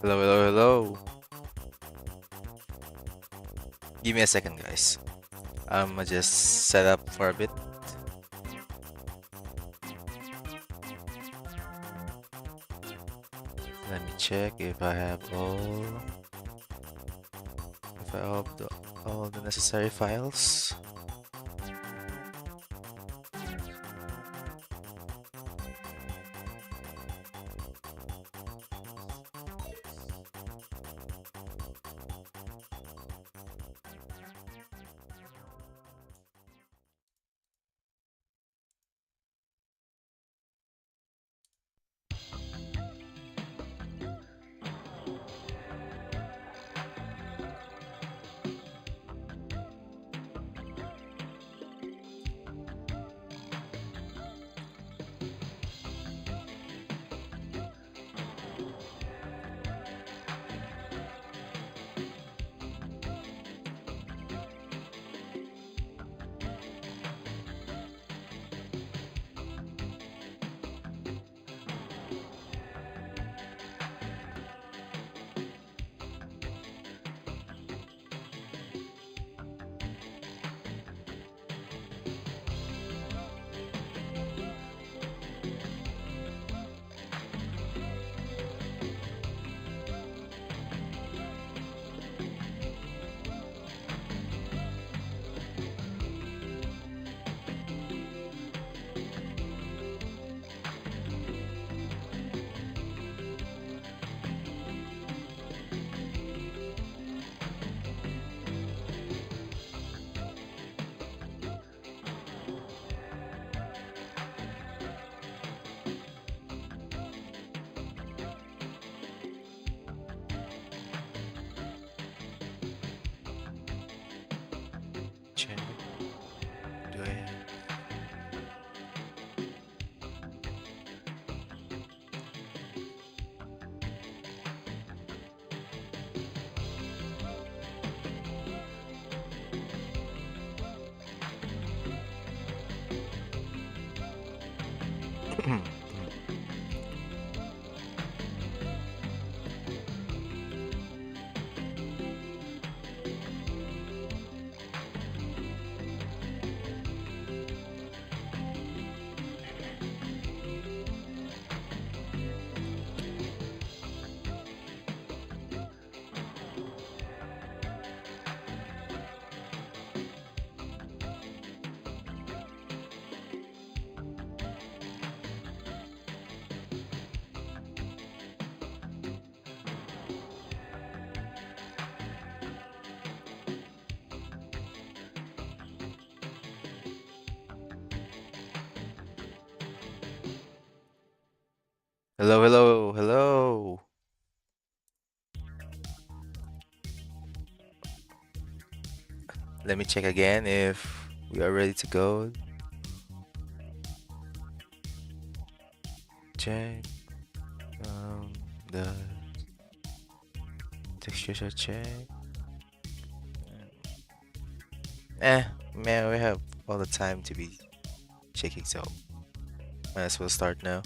Hello, hello, hello. Give me a second, guys. I'ma just set up for a bit. Let me check if I have all the necessary files. Check. Do I have... Hello, hello, hello. Let me check again if we are ready to go. Check. The textures are checked. Man, we have all the time to be checking, so might as well start now.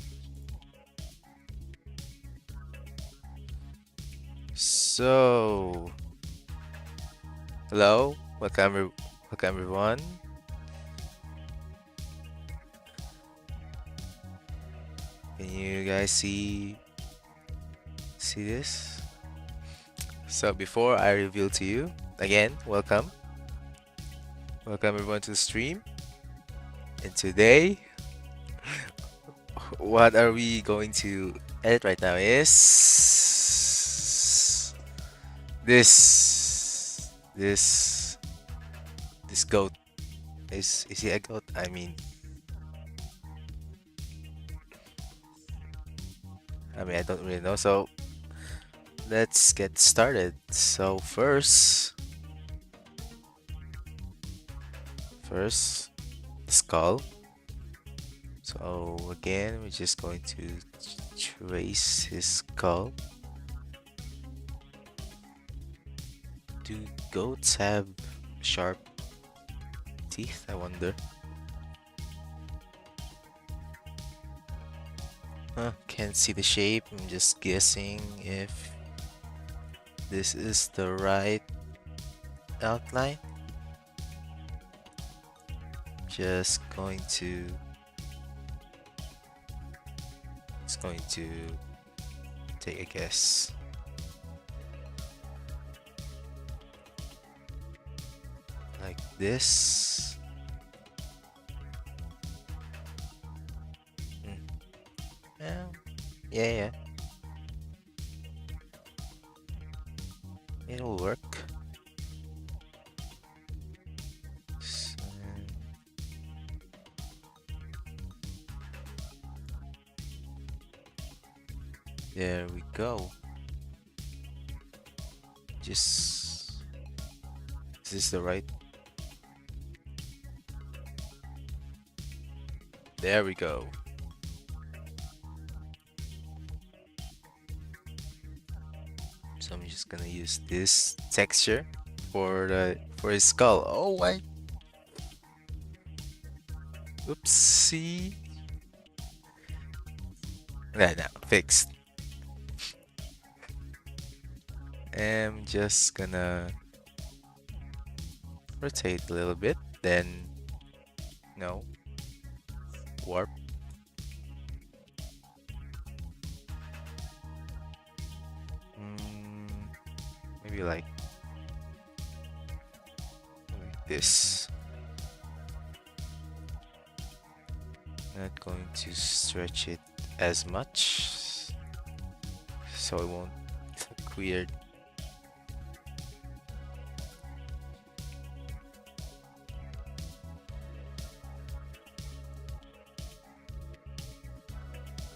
So, hello, welcome everyone. Can you guys see this? So before I reveal to you, again, welcome everyone to the stream. And today, what are we going to edit right now is this goat. Is he a goat? I mean, I don't really know. So let's get started. So first, skull. So again, we're just going to trace his skull. Do goats have sharp teeth? I wonder. Can't see the shape. I'm just guessing if this is the right outline. Just going to take a guess. Like this. Mm. Yeah, yeah, yeah. It'll work. So, there we go. Just is this the right? There we go. So I'm just gonna use this texture for his skull. Oh my! Oopsie! Right now, fixed. I'm just gonna rotate a little bit, then no warp. Mm, maybe like this. Not going to stretch it as much, so it won't look weird.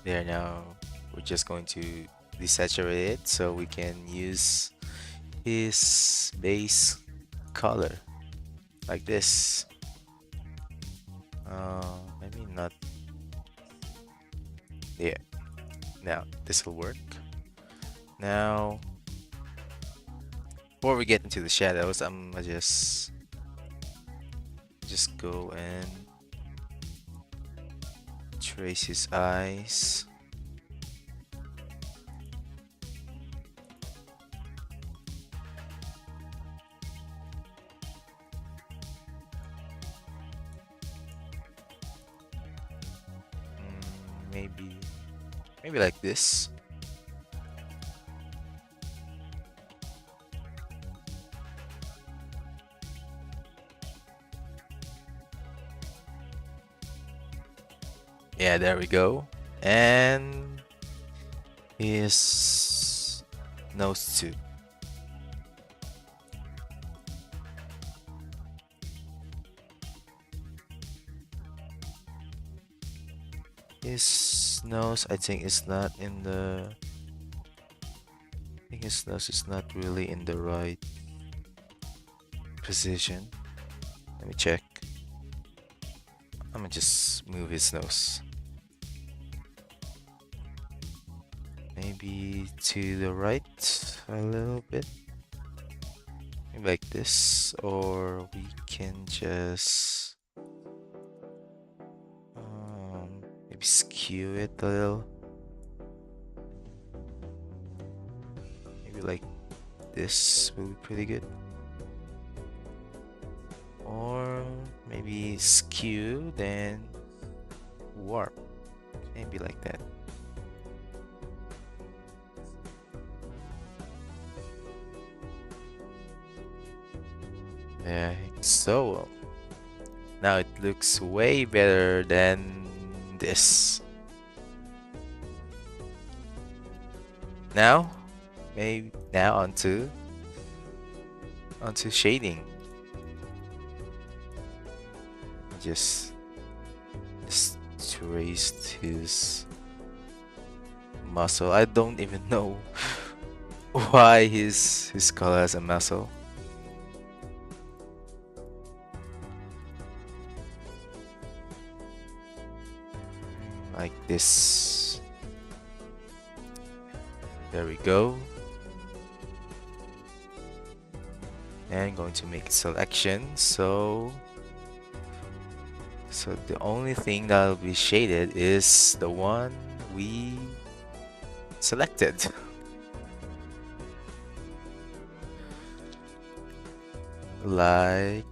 There, now we're just going to desaturate it so we can use his base color like this. Maybe not. Yeah. Now this will work. Now, before we get into the shadows, I'm gonna just go and trace his eyes. Maybe like this. Yeah, there we go. And his nose too. His nose, I think, is not in the. I think his nose is not really in the right position. Let me check. I'm gonna just move his nose. Maybe to the right a little bit. Maybe like this, or we can just maybe skew it a little. Maybe like this will be pretty good. Or maybe skew, then warp. Maybe like that. Yeah, so now it looks way better than this. Now, maybe now onto shading. Just traced his muscle. I don't even know why his skull has a muscle. Like this. There we go. And going to make selection. So the only thing that will be shaded is the one we selected. like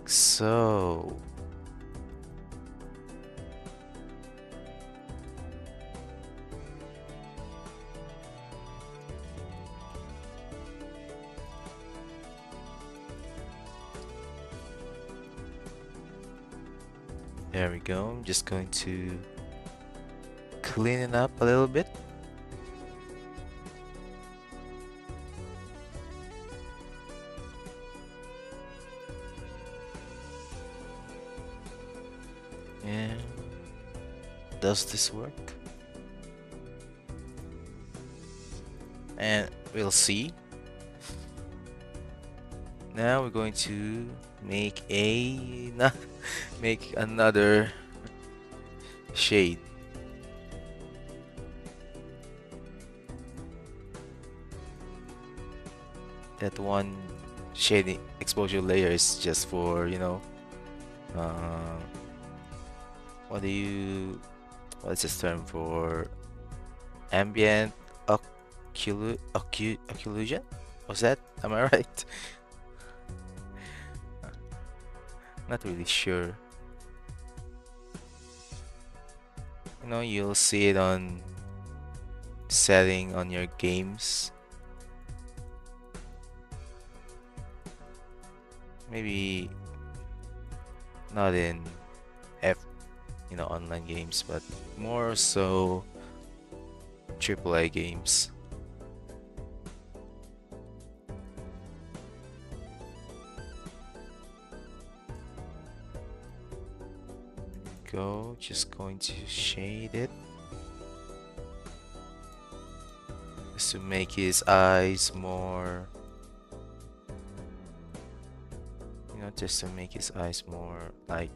so. There we go. I'm just going to clean it up a little bit. And does this work? And we'll see. Now we're going to make make another shade. That one shading exposure layer is just for, uh, what do you, what is this term for? Ambient occlusion? Was that? Am I right? Not really sure. You'll see it on setting on your games. Maybe not in F, online games, but more so AAA games. Just going to shade it just to make his eyes more, just to make his eyes more like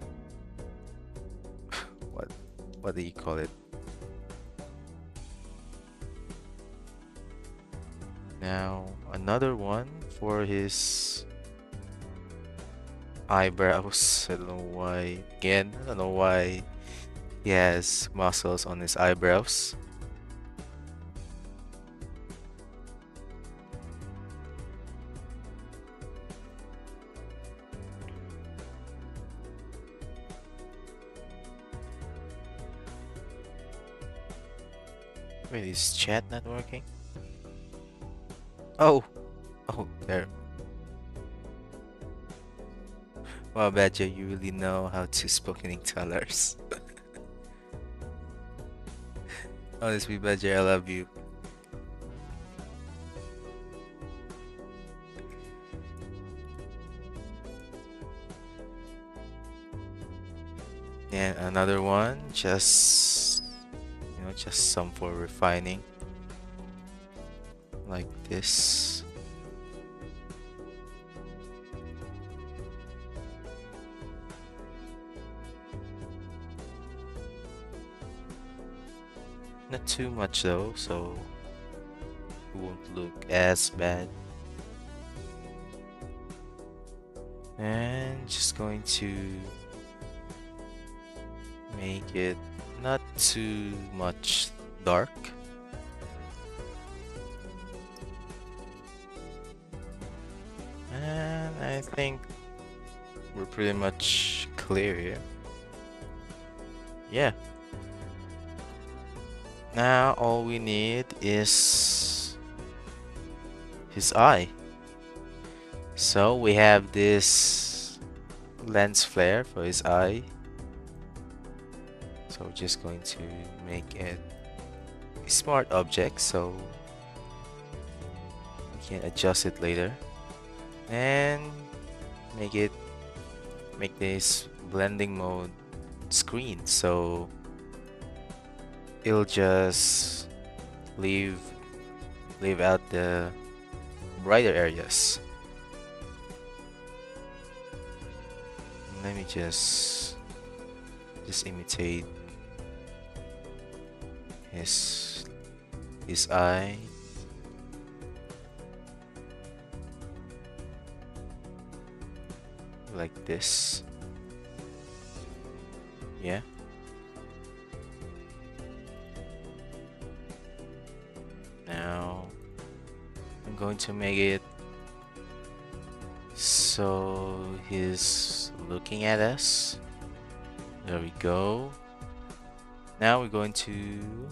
what do you call it? Now another one for his eyebrows. I don't know why. Again, I don't know why he has muscles on his eyebrows. Wait, is chat not working? Oh, there. Wow, Badger, you really know how to spoken colors. Honestly, Badger, I love you. And another one, just some for refining, like this. Not too much though, so it won't look as bad. And just going to make it not too much dark. And I think we're pretty much clear here. Yeah. Now all we need is his eye. So we have this lens flare for his eye. So we're just going to make it a smart object so we can adjust it later. And make this blending mode screen so it'll just leave out the brighter areas. Let me just imitate his eye. Like this. Yeah. Now I'm going to make it So he's looking at us. There we go. Now we're going to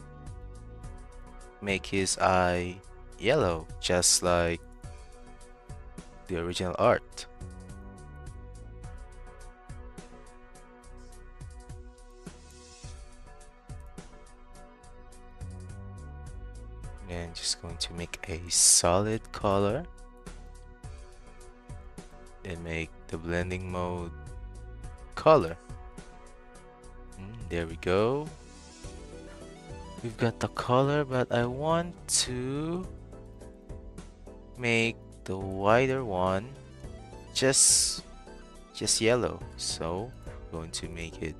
make his eye yellow, just like the original art. And just going to make a solid color and make the blending mode color. There we go. We've got the color, but I want to make the wider one just yellow. So I'm going to make it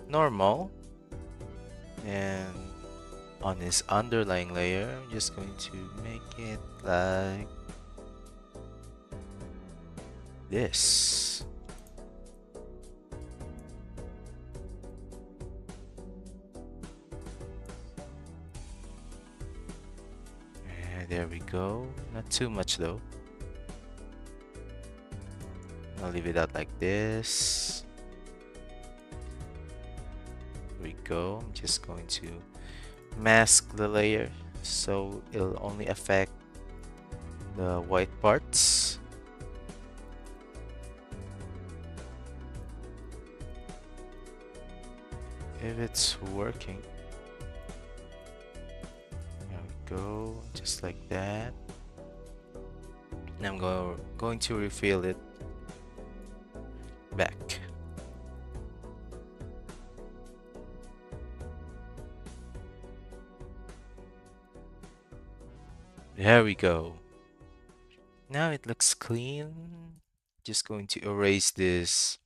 normal, and on this underlying layer I'm just going to make it like this. And there we go. Not too much though. I'll leave it out like this. There we go. I'm just going to mask the layer so it'll only affect the white parts. If it's working. There we go, just like that. And I'm going to refill it back. There we go. Now it looks clean. Just going to erase this,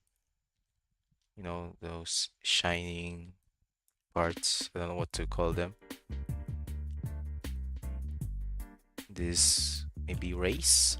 those shining parts. I don't know what to call them. This maybe race.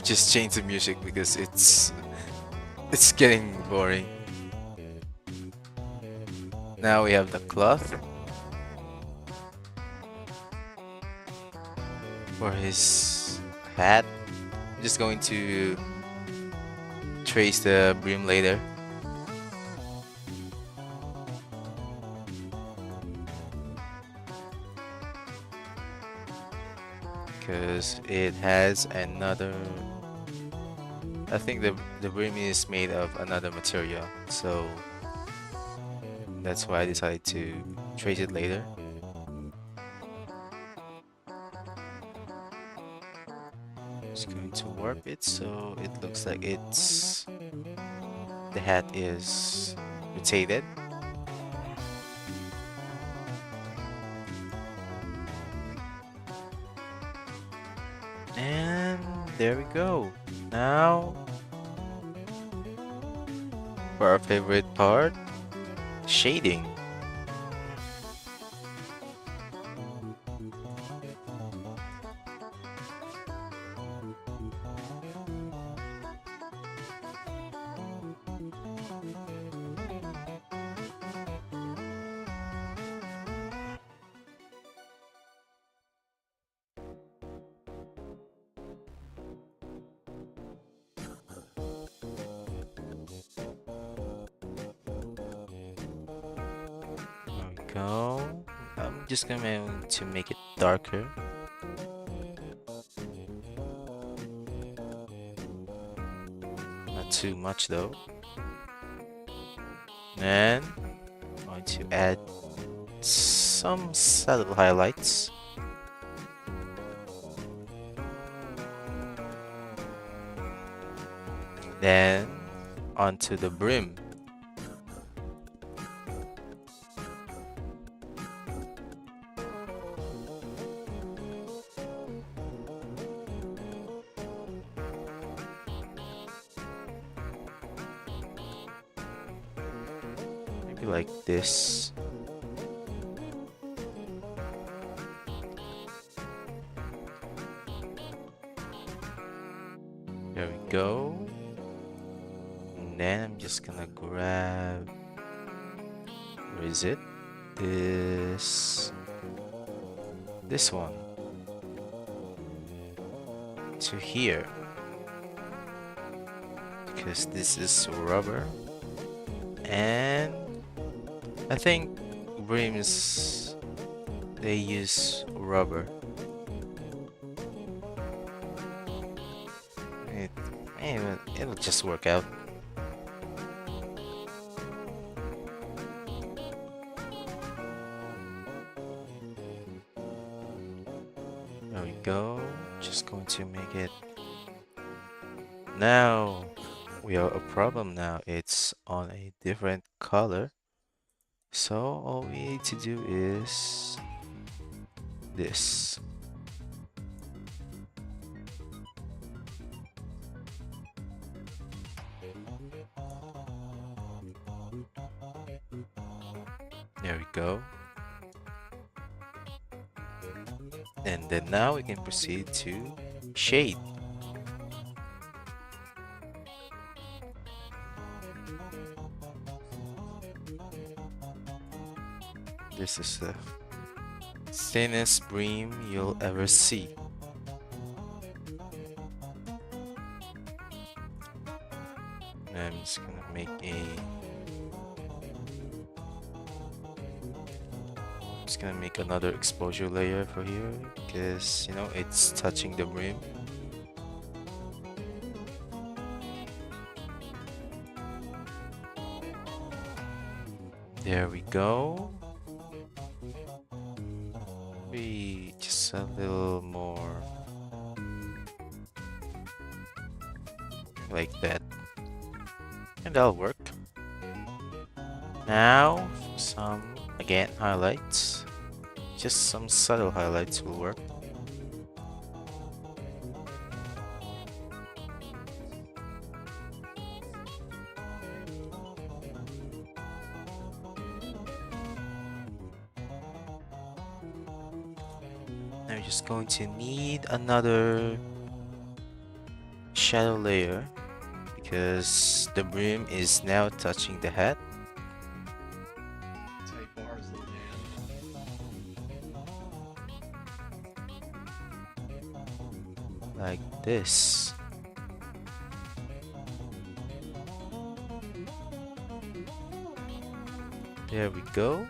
Just change the music because it's getting boring. Now we have the cloth for his hat. I'm just going to trace the brim later because it has another. I think the brim is made of another material, so that's why I decided to trace it later. Just going to warp it so it looks like the hat is rotated. And there we go. Now for our favorite part, shading. There we go. I'm just going to make it darker. Not too much though. And I'm going to add some subtle highlights. Then onto the brim. Maybe like this. There we go. And then I'm just gonna grab, where is it? This one to here, because this is rubber, and I think brims, they use rubber. It'll just work out. There we go. Just going to make it. Now we have a problem now. It's on a different color. So all we need to do is this. There we go. And then now we can proceed to shade. This is the thinnest brim you'll ever see. And I'm just gonna make another exposure layer for here because you know it's touching the brim. There we go. Maybe just a little more like that, and that'll work. Now some again highlights. Just some subtle highlights will work. just going to need another shadow layer because the brim is now touching the hat. Tight bars, little man. Like this. There we go.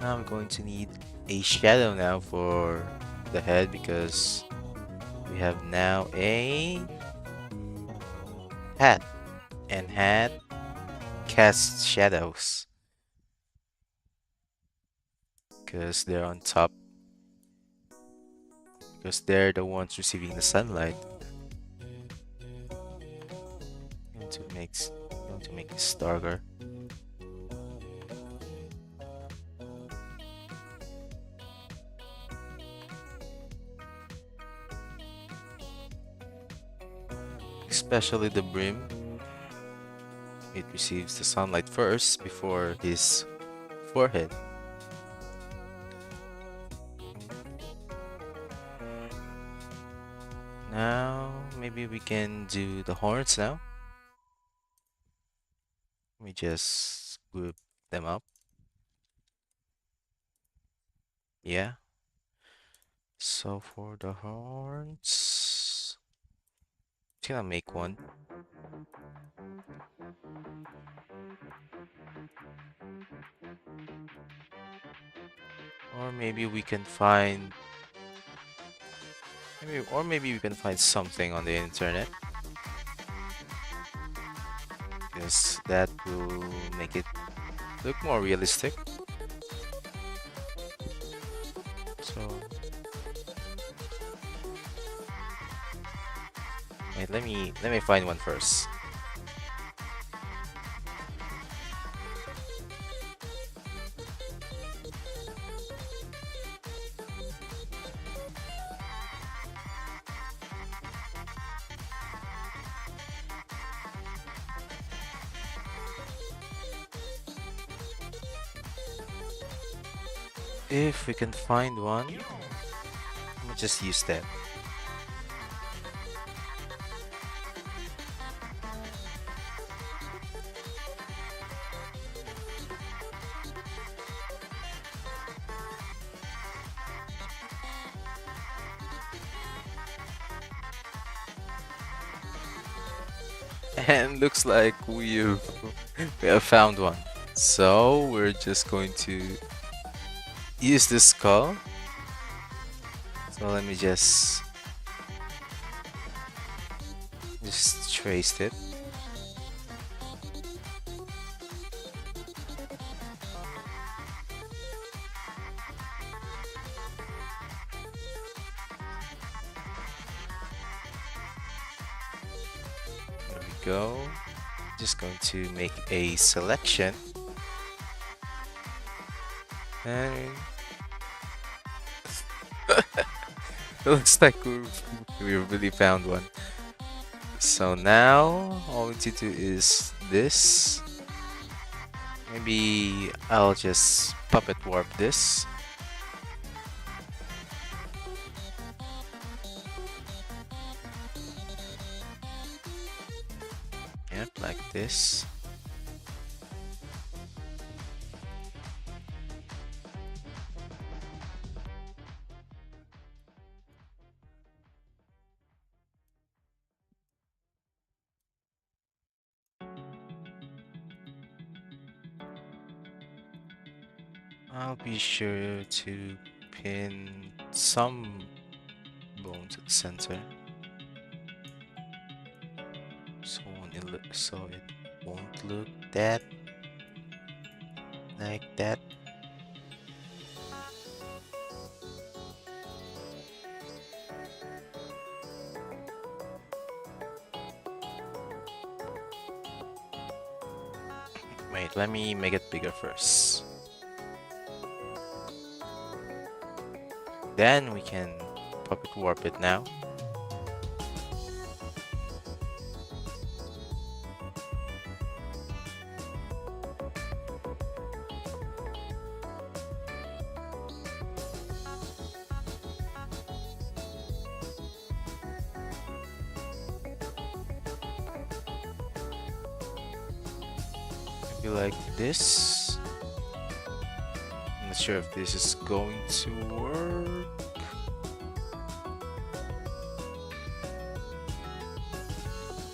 Now I'm going to need a shadow now for the head because we have now a hat, and hat casts shadows because they're on top, because they're the ones receiving the sunlight. Going to make going to make this darker. Especially the brim. It receives the sunlight first before his forehead. Now, maybe we can do the horns now. Let me just group them up. Yeah. So for the horns, I think I'll make one. Or maybe we can find maybe we can find something on the internet. Because that will make it look more realistic. So wait, let me find one first. If we can find one, we'll just use that. And looks like we have found one. So we're just going to use this skull. So let me just trace it. There we go. Just going to make a selection. And it looks like we really found one. So now all we need to do is this. Maybe I'll just puppet warp this. Yep, like this. I'll be sure to pin some bone to the center so it won't look that like that. Wait, let me make it bigger first. Then we can puppet warp it now. Maybe like this. I'm not sure if this is going to work.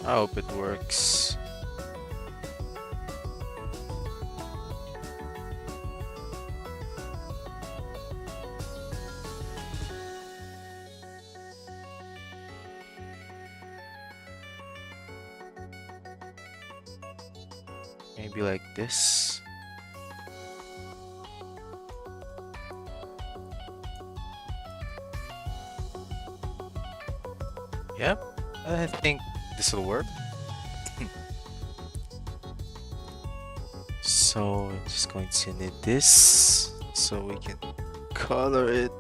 I hope it works. Maybe like this. Yep, I think this will work. So I'm just going to need this so we can color it.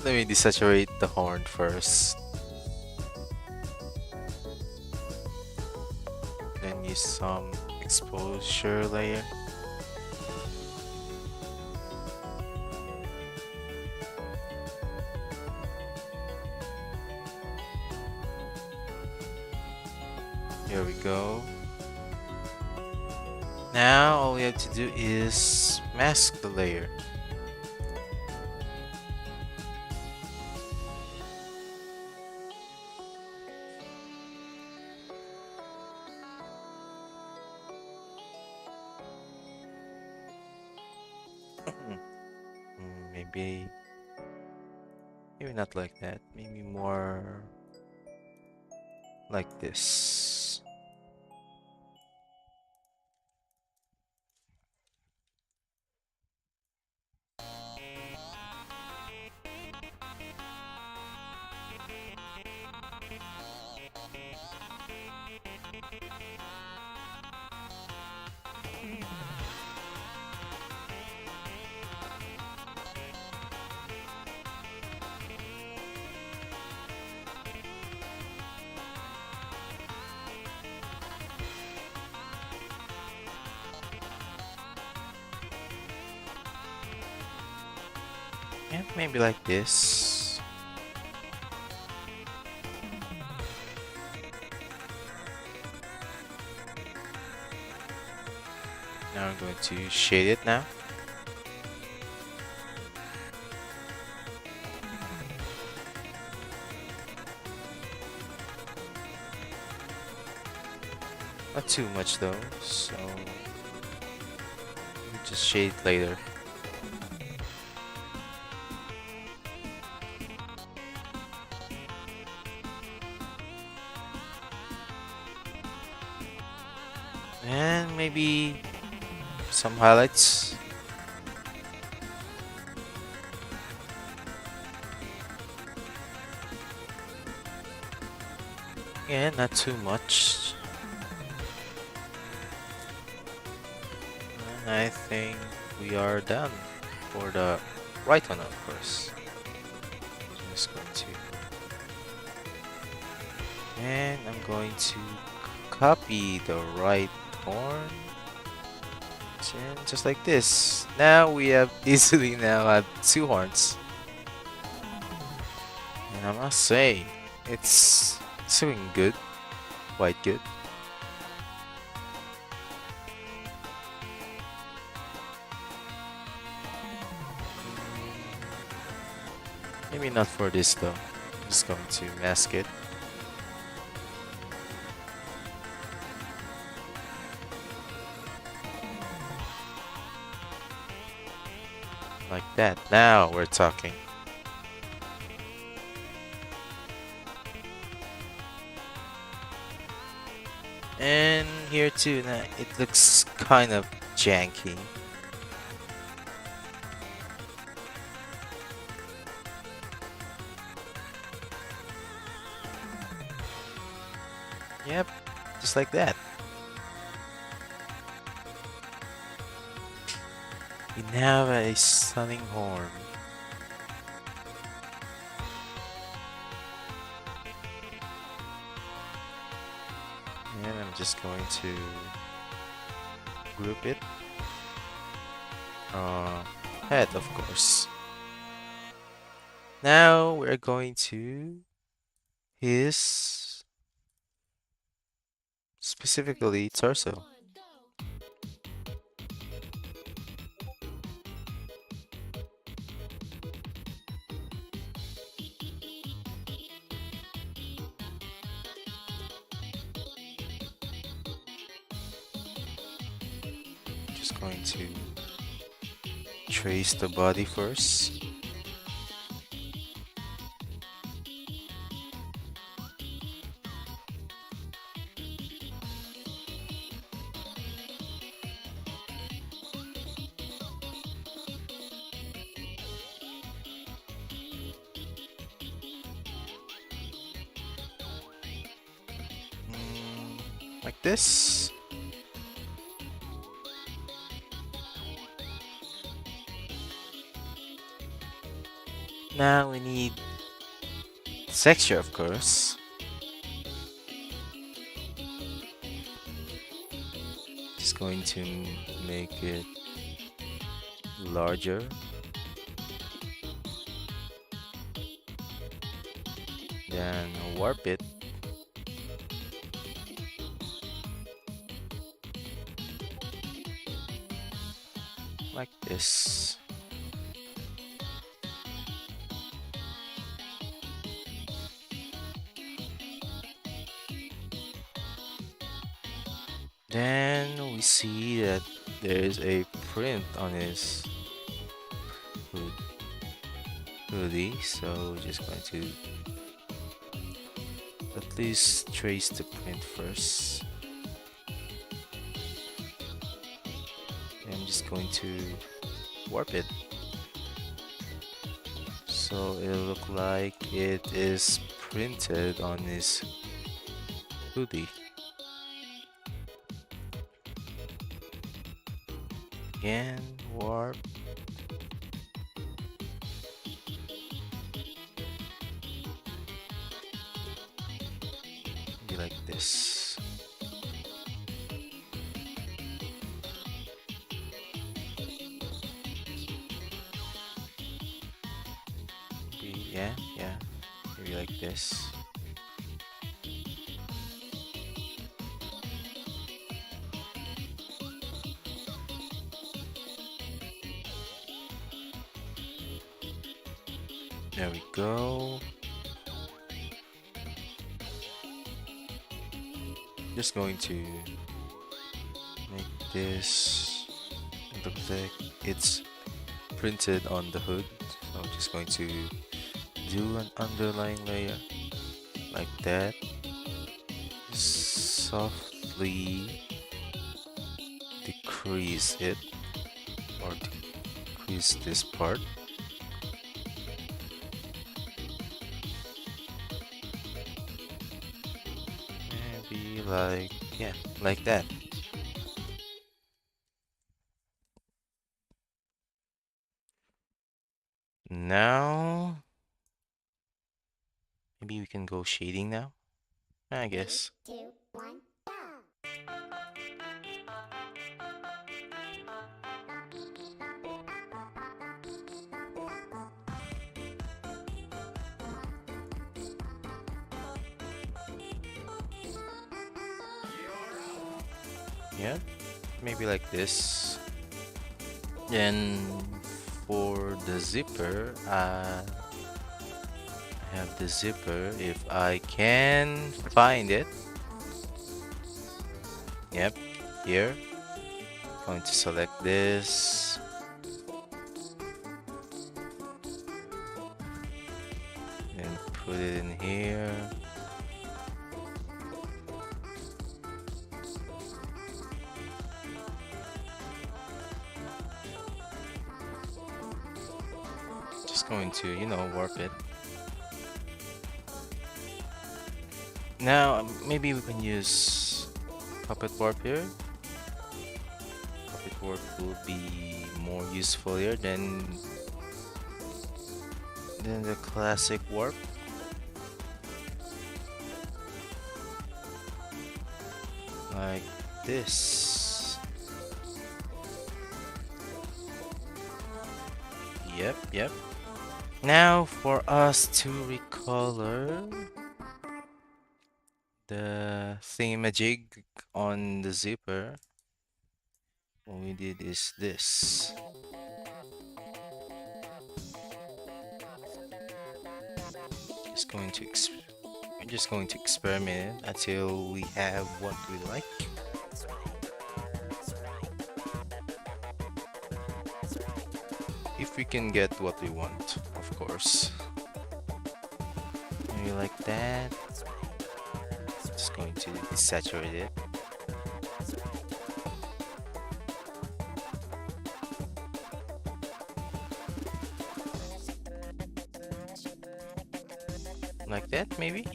Let me desaturate the horn first. Then use some exposure layer. Here we go. Now all we have to do is mask the layer. Maybe not like that. Maybe more like this. Yeah, maybe like this. Now I'm going to shade it now. Not too much though, so we just shade later. And maybe some highlights. Yeah, not too much. And I think we are done for the right one, of course. Just going to, and I'm going to copy the right horn. And just like this. Now we have easily now have two horns. And I must say, it's doing good. Quite good. Maybe not for this though. I'm just going to mask it. Like that. Now we're talking. And here too, now it looks kind of janky. Yep, just like that. We now have a stunning horn. And I'm just going to group it. Head, of course. Now we're going to his specifically torso. Just going to trace the body first. Like this. Now we need texture, of course. Just going to make it larger. Then warp it. Like this. Then we see that there's a print on his hood, hoodie, so we're just going to at least trace the print first. I'm just going to warp it. So it'll look like it is printed on his hoodie. Again, warp. Be like this. Yeah, maybe like this. There we go. Just going to make this look like it's printed on the hood. So I'm just going to do an underlying layer like that. Softly decrease it or decrease this part. Maybe like, yeah, like that. Now, maybe we can go shading now, I guess. 3, 2, 1, go! Yeah, maybe like this. Then for the zipper, I have the zipper if I can find it. Yep, here. Going to select this. And put it in here. Just going to, warp it. Now, maybe we can use puppet warp here. Puppet warp will be more useful here than the classic warp. Like this. Yep. Now for us to recolor the thingamajig on the zipper, what we did is this. We're just going to experiment until we have what we like. If we can get what we want, of course. Maybe like that. Just going to desaturate it. Like that, maybe?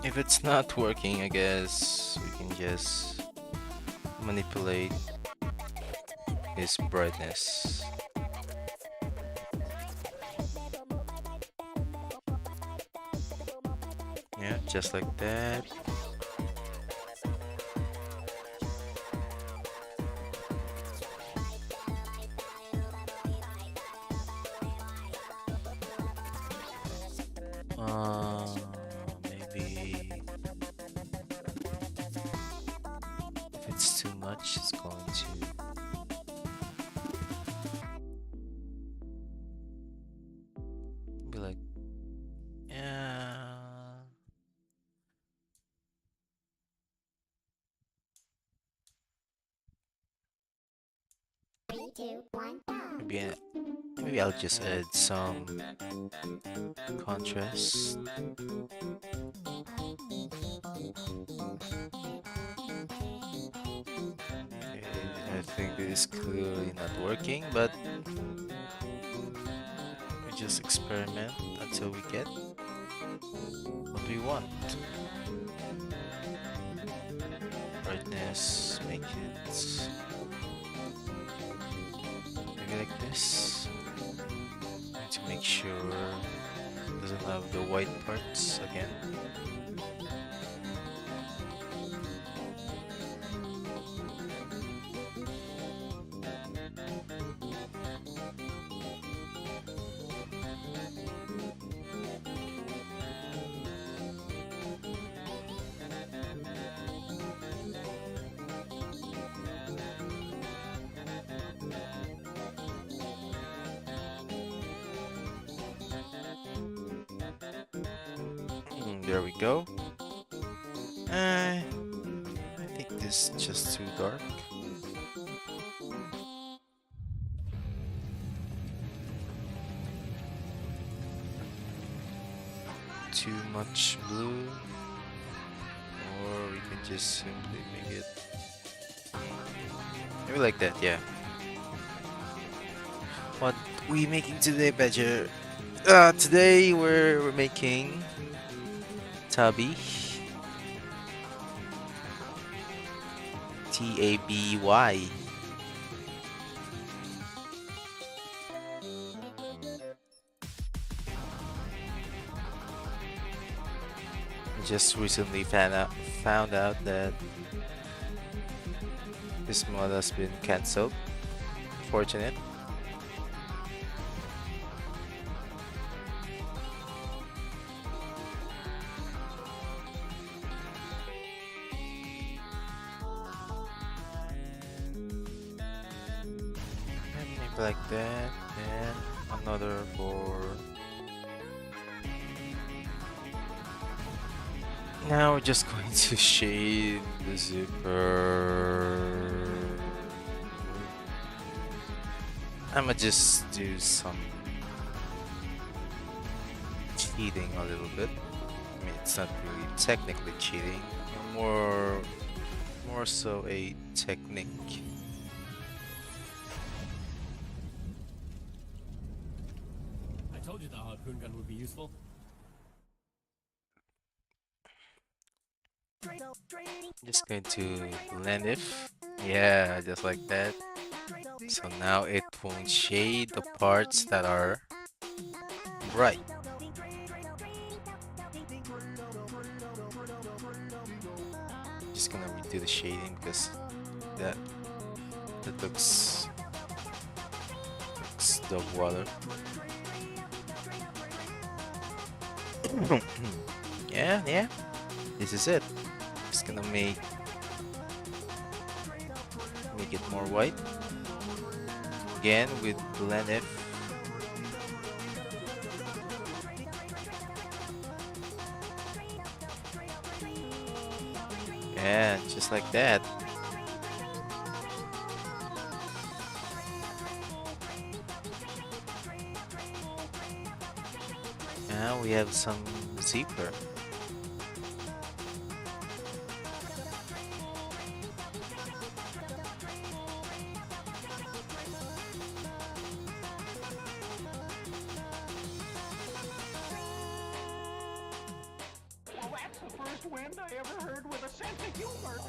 If it's not working, I guess we can just manipulate his brightness. Yeah, just like that. Maybe if it's too much, it's going to be like, yeah, 3, 2, 1, go. maybe I'll just add some contrast. Okay, I think this is clearly not working, but we just experiment until we get what we want. Brightness, make it maybe like this. Need to make sure it doesn't have the white parts again. There we go. I think this is just too dark. Too much blue. Or we can just simply make it maybe like that, yeah. What we making today, Badger? Today we're making Tabi. Taby. I just recently found out that this mod has been cancelled. Fortunate. Maybe like that, and another for. Now we're just going to shade the zipper. I'ma just do some cheating a little bit. I mean, it's not really technically cheating, more so a technique. I told you the harpoon gun would be useful. Just going to blend it. Yeah, just like that. So now it won't shade the parts that are bright. Just gonna redo the shading because that looks the water. Yeah. This is it. Just gonna make it more white. Again with blend it. And just like that. Now we have some zipper. Well, that's the first wind I ever heard with a sense of humor.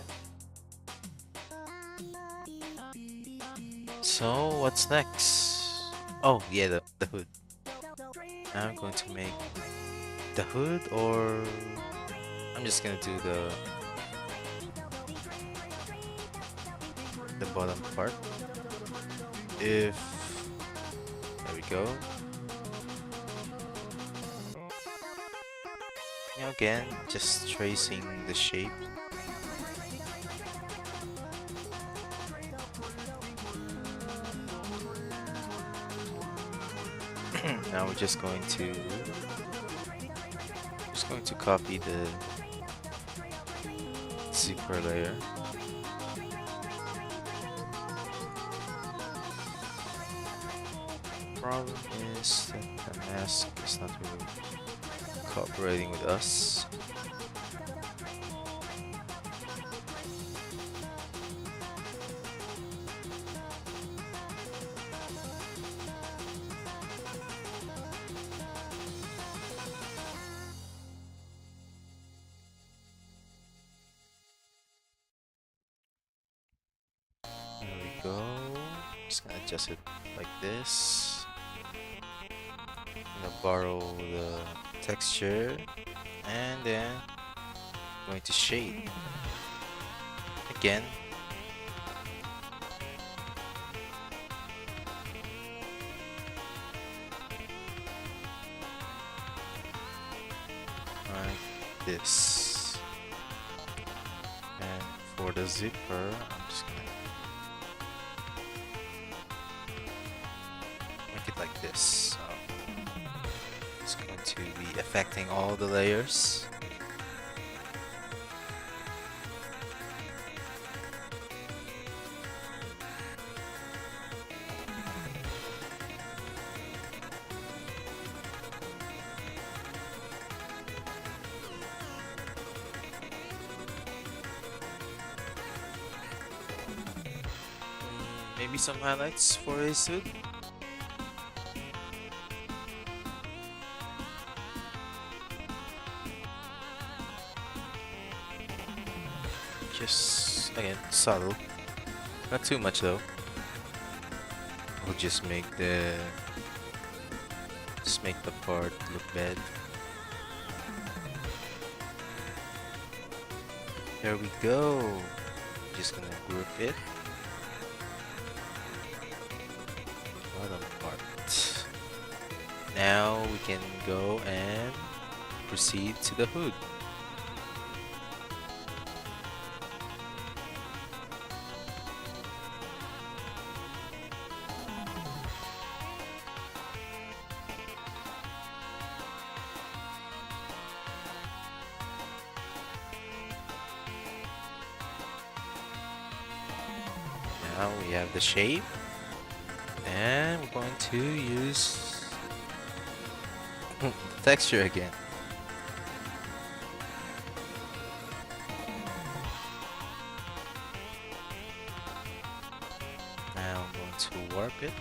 So what's next? Oh yeah, the hood. Now I'm going to make the hood, or I'm just gonna do the bottom part. If there we go. Again, just tracing the shape. Now we're just going to copy the zipper layer. Problem is that the mask is not really cooperating with us. There we go. Just gonna adjust it like this. I'm gonna borrow the texture and then going to shade again. Like this. And for the zipper, I'm just gonna make it like this. So it's going to be affecting all the layers. Maybe some highlights for a suit. Just again subtle, not too much though. We'll just make the part look bad. There we go. Just gonna group it. Bottom part. Now we can go and proceed to the hood. Now we have the shape, and we're going to use the texture again. Now I'm going to warp it.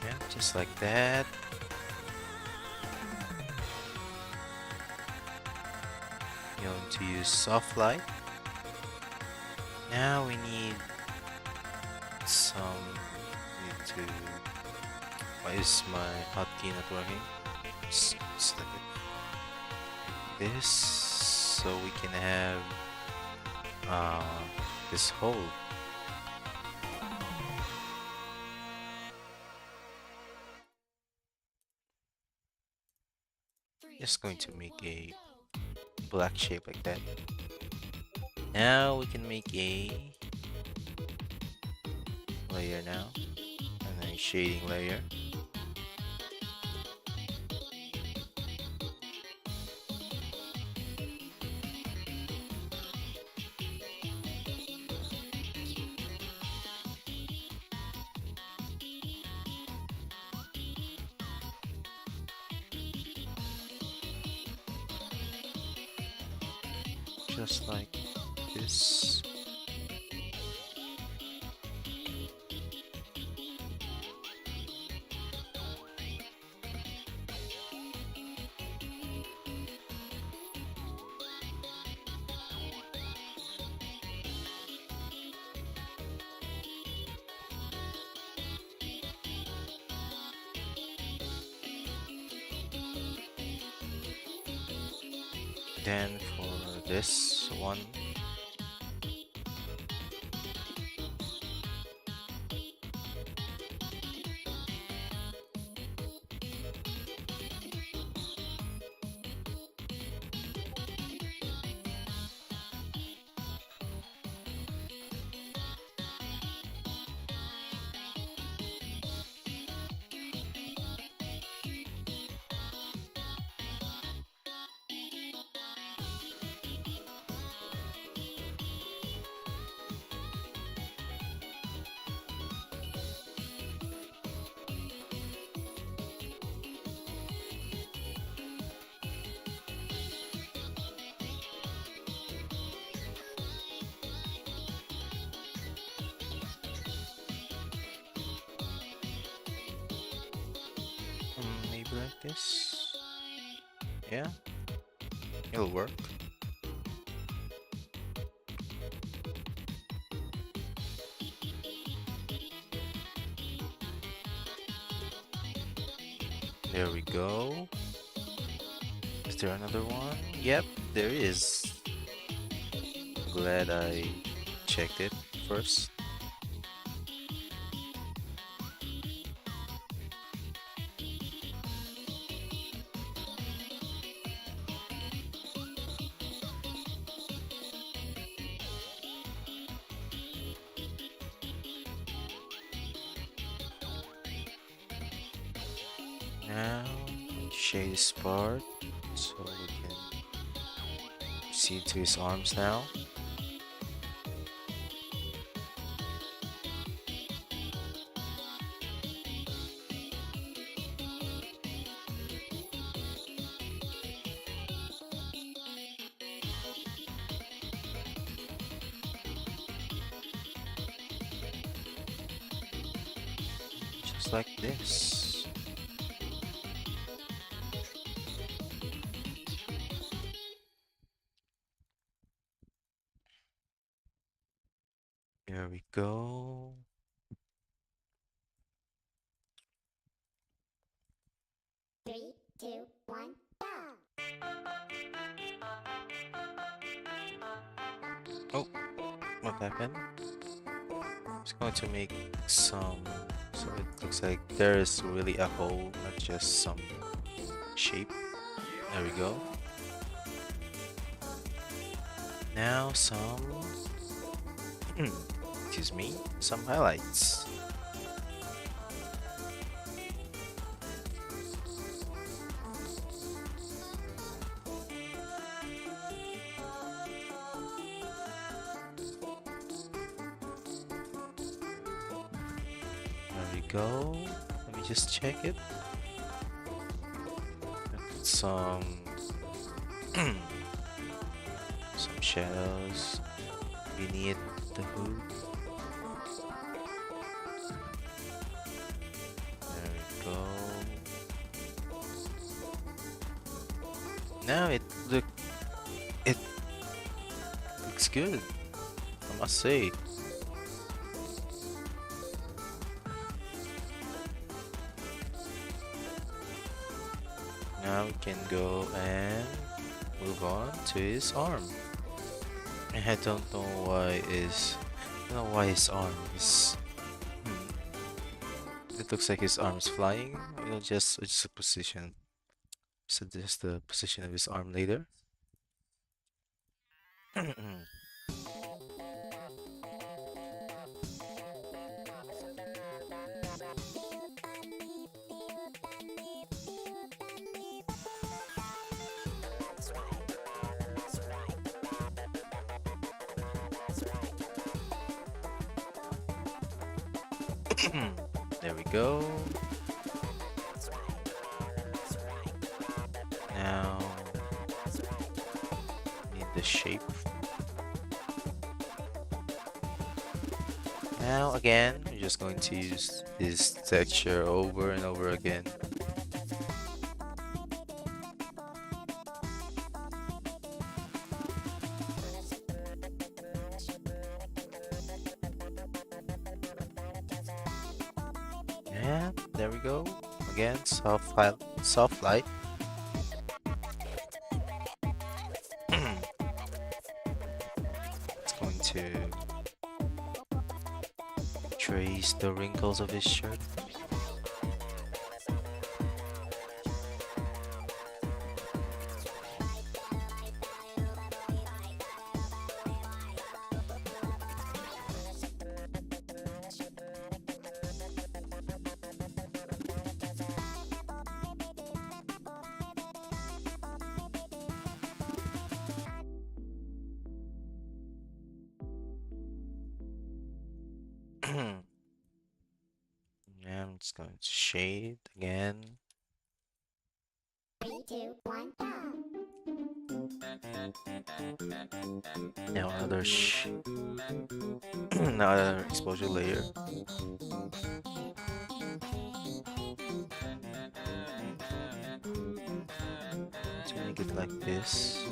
Yeah, just like that. Going to use soft light. Now we need need to. Why is my hotkey not working? Select it. This, so we can have this hole. Just going to make a black shape like that. Now we can make a layer now, and then shading layer. Just like this. Then for this one, maybe like this. Yeah, it'll work. There we go. Is there another one? Yep, there is. Glad I checked it first. Now, shade this part so we can see to his arms now. Just like this. There we go. Three, two, one, go! Oh, what happened? Just going to make some, so it looks like there is really a hole, not just some shape. There we go. Now some, excuse me, some highlights. There we go. Let me just check it. Put some some shadows beneath the hood. There we go. Now it looks good, I must say. Now we can go and move on to his arm. I don't know why his arm is. It looks like his arm is flying. It'll just a position. So just the position of his arm later. There we go. Now, need the shape. Now, again, we're just going to use this texture over and over again. And there we go. Again, soft light. It's going to trace the wrinkles of his shirt. Yeah, I'm just going to shade again. 3, 2, 1, go. Now another exposure layer. To make it like this.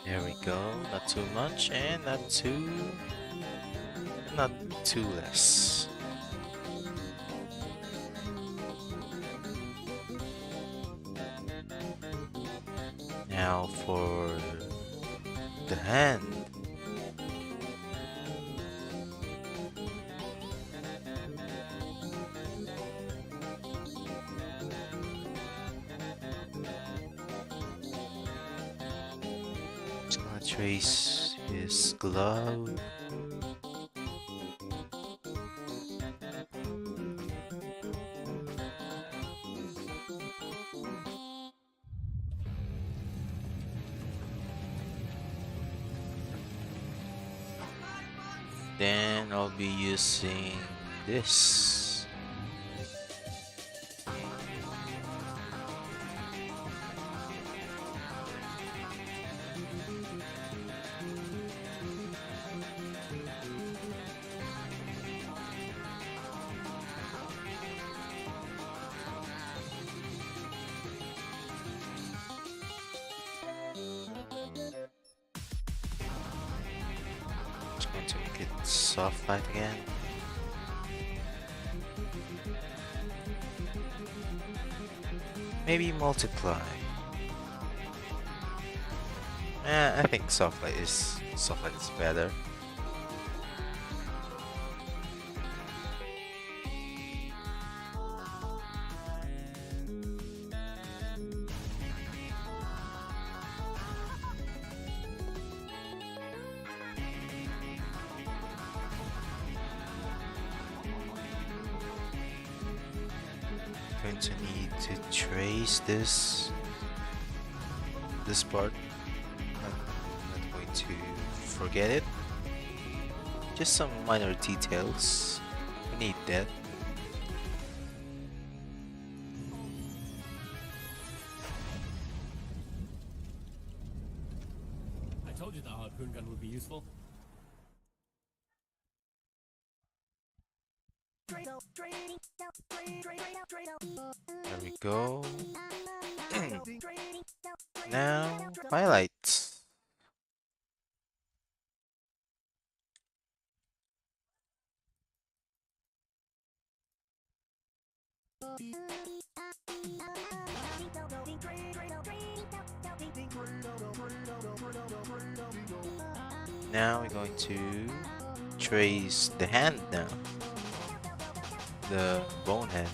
There we go. Not too much and not too less. Now for the hand. Just gonna trace his glove. Then I'll be using this. Just going to make it soft light again. Maybe multiply. I think soft light is better. Going to need to trace this part. I'm not going to forget it. Just some minor details. We need that. I told you the harpoon gun would be useful. There we go. Now, highlights. Now we're going to trace the hand now. The bone hand.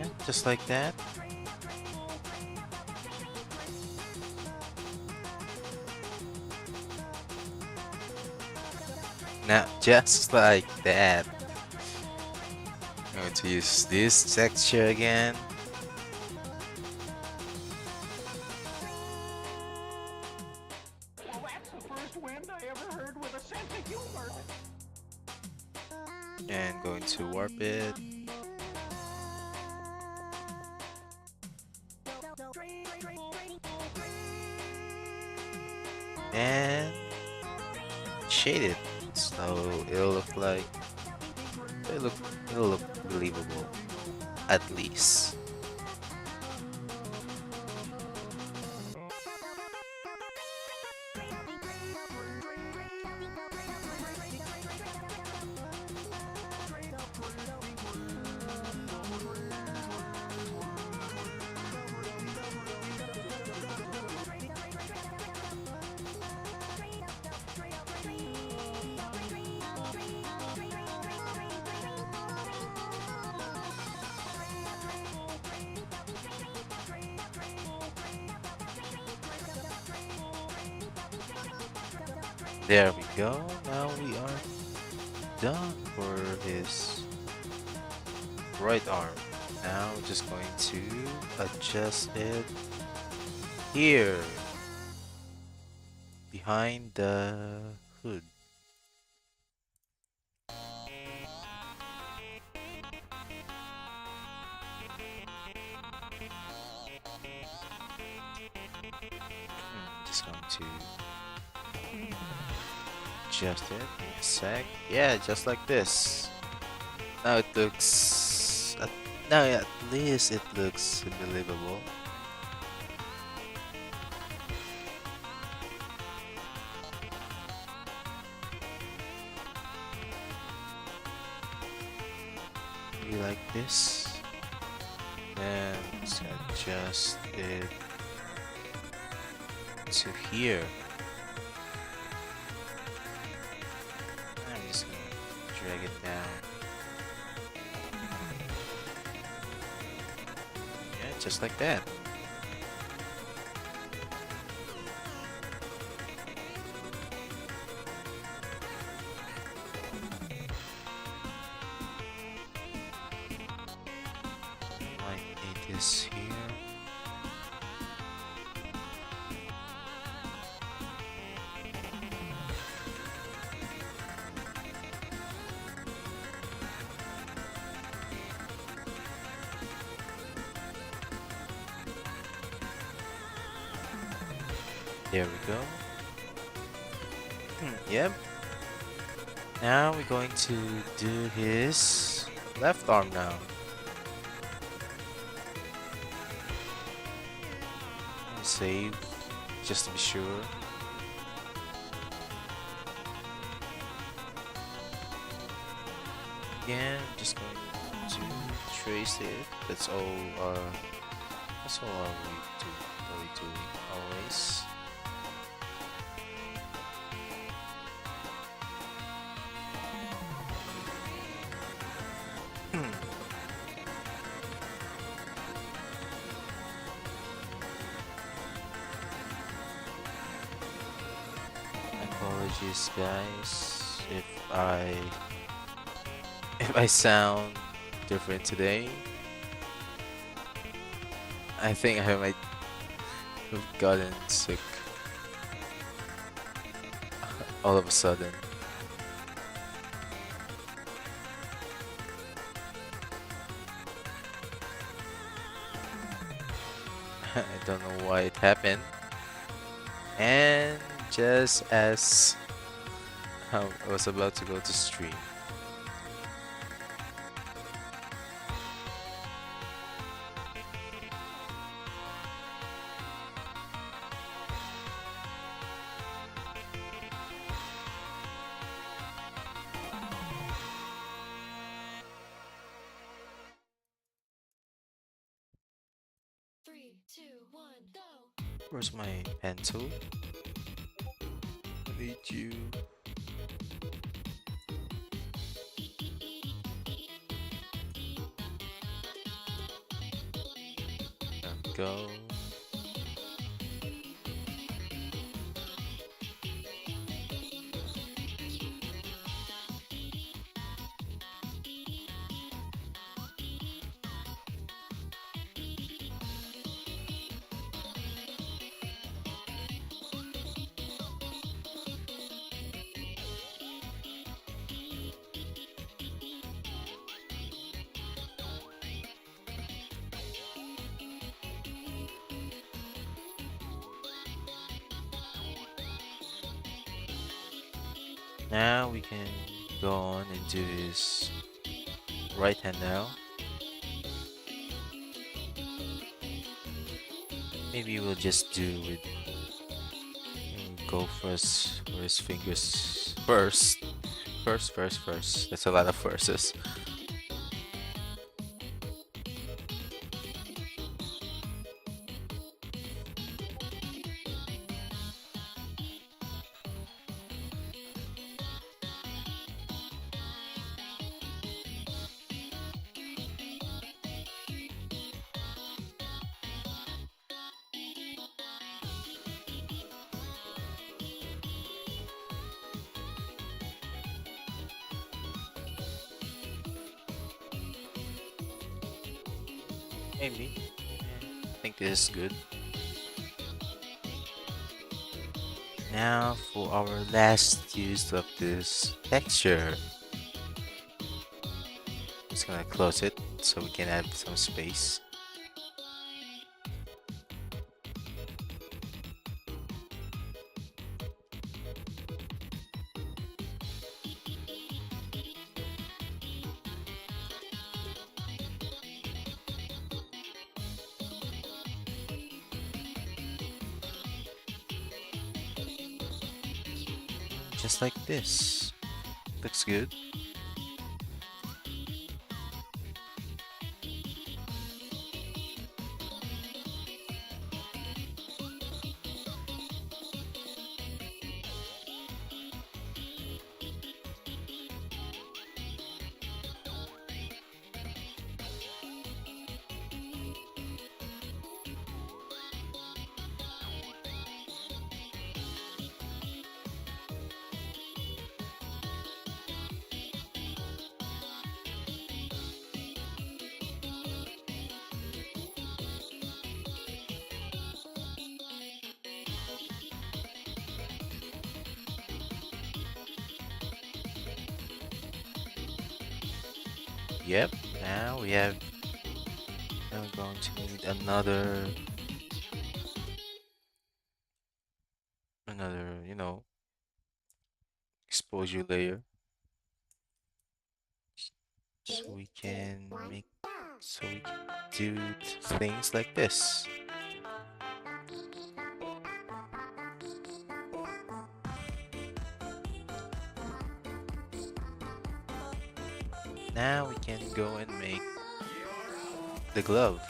Yeah, just like that. Now, just like that. I'm going to use this texture again. Well, that's the first wind I ever heard with a sense of humor. And going to warp it. And shade it. So it'll look like it'll look believable. At least. There we go. Now we are done for his right arm. Now we're just going to adjust it here behind the hood. Just going to adjust it in a sec. Yeah, just like this. Now it looks. Now at least it looks believable. Maybe like this. Then let's adjust it to here. I'm just gonna drag it down. Yeah, just like that. Might need this here. There we go. Yep. Now we're going to do his left arm now. Save, just to be sure. Again, just going to trace it. That's all. That's all we do always. Apologies, guys, if I sound different today. I think I might have gotten sick all of a sudden. I don't know why it happened. And just as I was about to go to stream. Three, two, one, go! Where's my pencil? I need you. go. Now we can go on and do his right hand now. Maybe we'll just do with go first for his fingers first. First. That's a lot of verses. Maybe. I think this is good. Now for our last use of this texture. Just gonna close it so we can add some space. Just like this. Looks good. Yep, now we have. Now we're going to need another, exposure layer, so we can make, so we can do things like this. Now we can go and make the glove.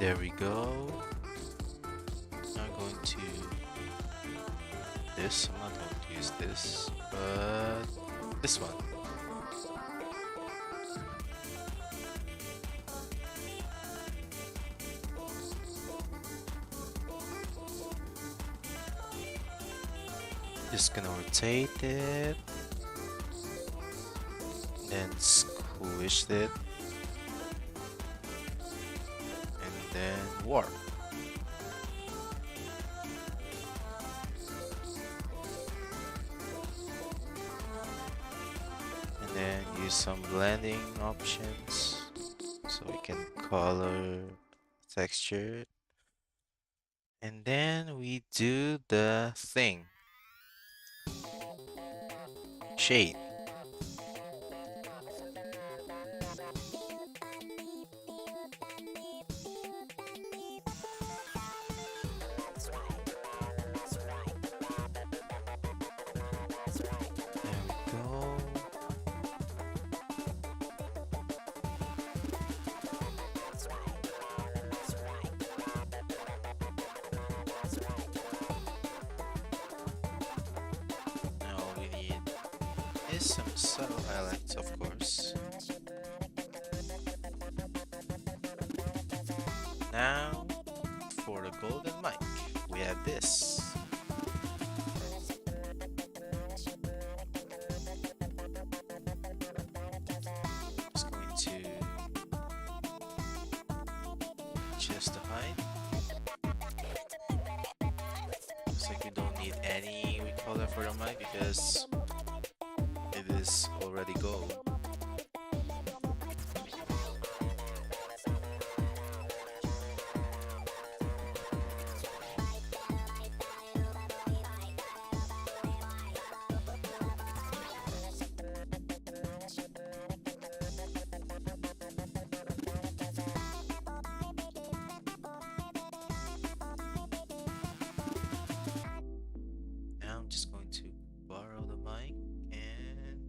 There we go. I'm going to this. I'm not going to use this, but this one. Just gonna rotate it, then squish it, and then warp. And then use some blending options so we can color texture. And then we do the thing. Shade. is some subtle highlights, of course. Now, for the golden mic, we have this. Just going to adjust the height. Looks like we don't need any recolor for the mic because it is already gold. Now I'm just going to borrow the mic and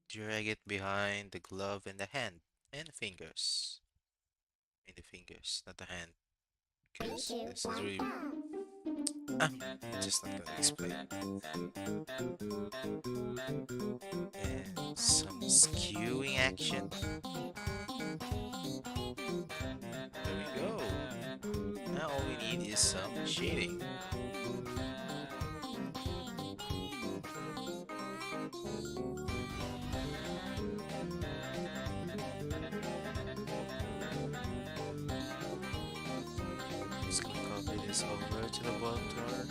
drag it behind the glove and the hand and the fingers. In the fingers, not the hand, Three, because two, this is one, really. go. I'm just not gonna explain. And some skewing action. There we go. Now all we need is some shading. Just gonna copy this over to the bottom part.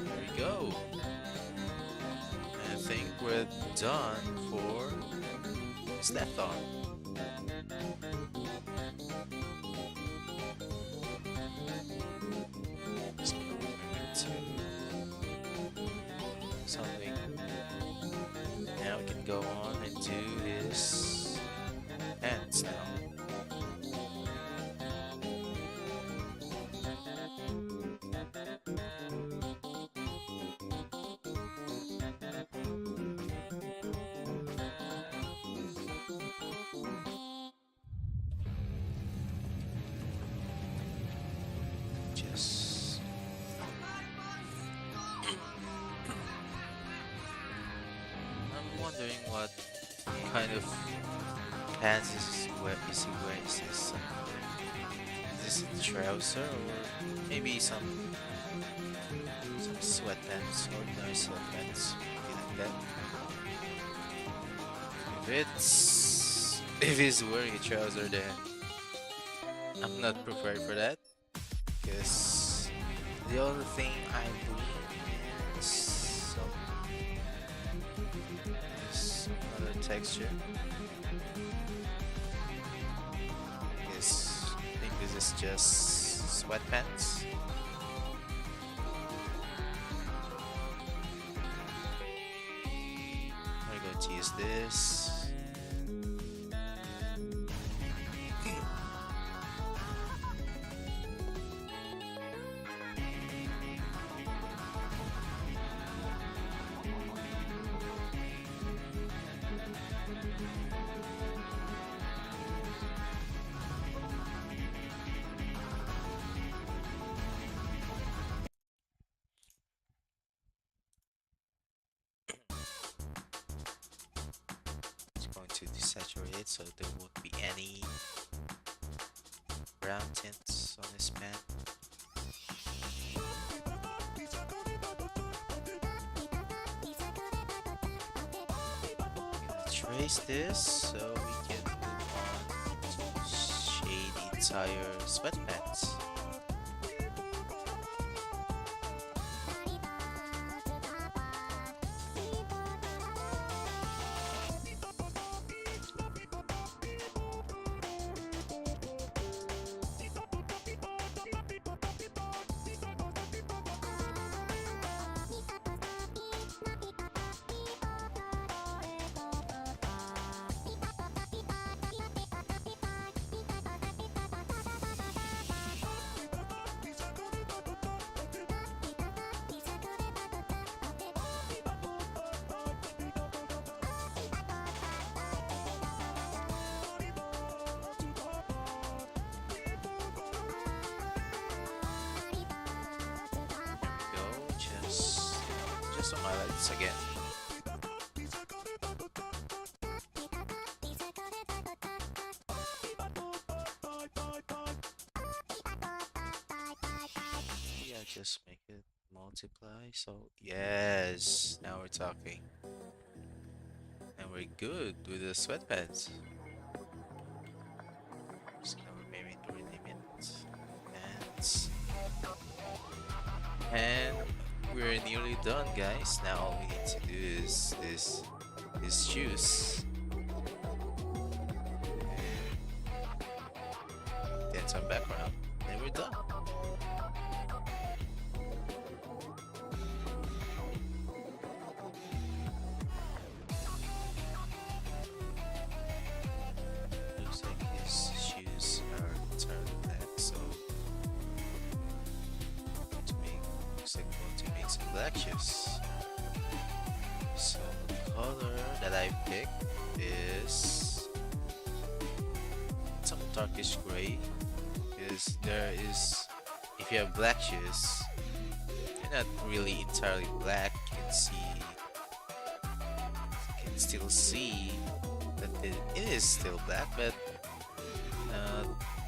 There we go. I think we're done for this left arm. Just gonna bring it to something. Now we can go on and do his hands now. Just I'm wondering what kind of pants is he wearing? Is this a trouser or maybe some sweatpants, ordinary sweatpants, something like that. If he's wearing a trouser, then I'm not prepared for that. Because the other thing I believe is some other texture. I think this is just sweatpants. We're going to use this. Just going to desaturate it so there won't be any brown tints on this pen. Gonna trace this so we can move on to shade the entire sweatpants. some highlights again. Yeah, just make it multiply. So yes, now we're talking. And we're good with the sweatpants. So now we're maybe to redeem it. Pants. And we're nearly done, guys. Now all we need to do is these shoes. And then some background. And we're done. Looks like his shoes are entirely black, so to make looks like we want to make some black shoes. So the color that I picked is some darkish gray, because there is, if you have black shoes, they're not really entirely black. You can see, you can still see that it is still black, but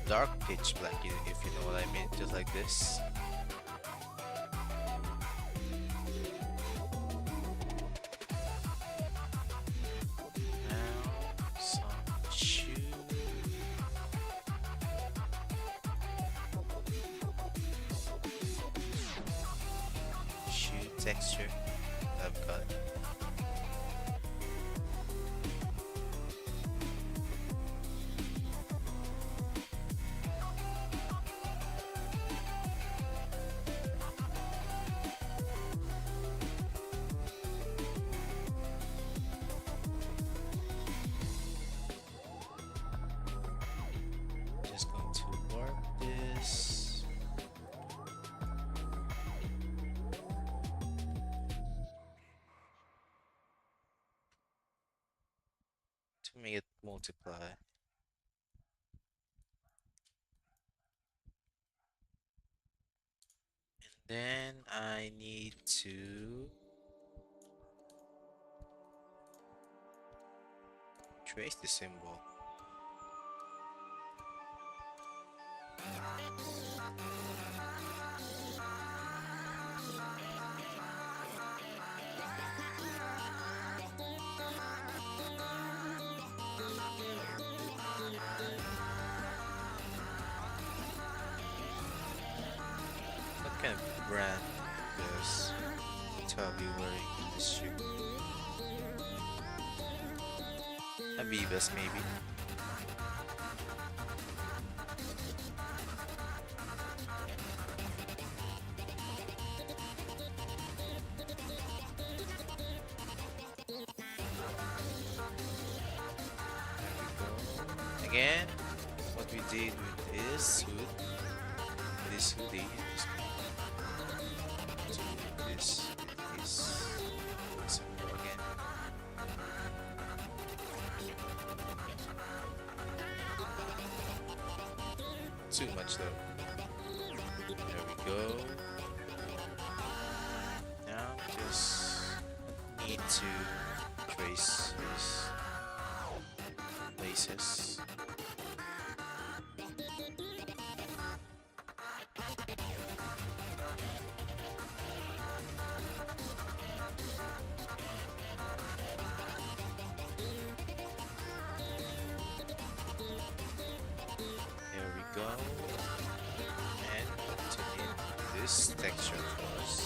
dark pitch black, if you know what I mean, just like this. Now some shoe texture I've got. Just going to warp this. To make it multiply. And then I need to trace the symbol. What kind of brand does Tabi wearing this shoe? Avivas maybe. Again, what we did with this hoodie, just do this symbol again. Too much though. There we go. Now just need to trace his laces. There we go. And continue this texture first.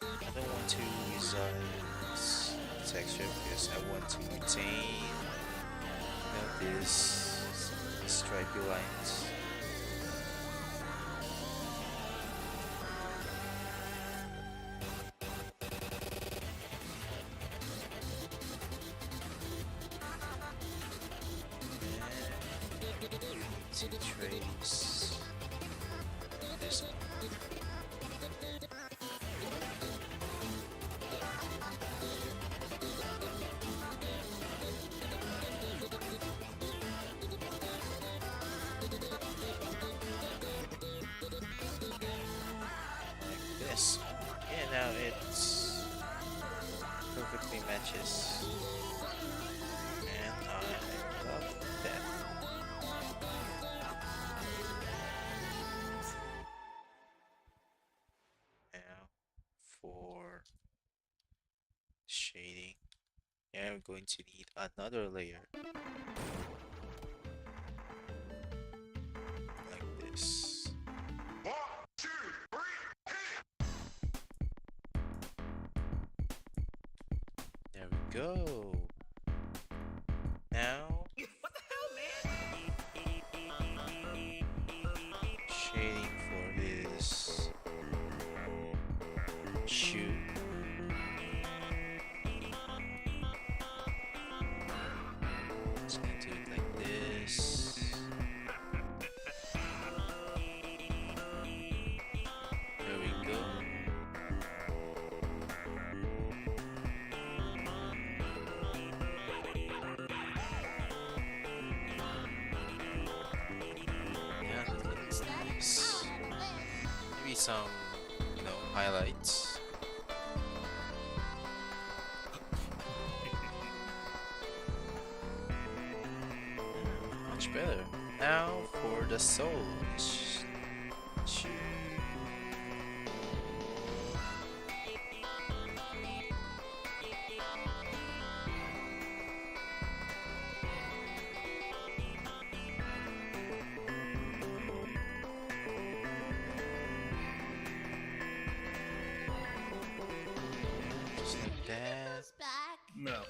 I don't want to resize texture because I want to retain, this stripy lines. To trace this one. matches. And I love that. Now for shading, yeah, I'm going to need another layer like this. There we go. Now, shading for his shoe. Just gonna do it like this. There we go. Yeah, let's nice. Maybe some, highlights. Much better. Now for the soul. Shoot. Just like that. Back. No.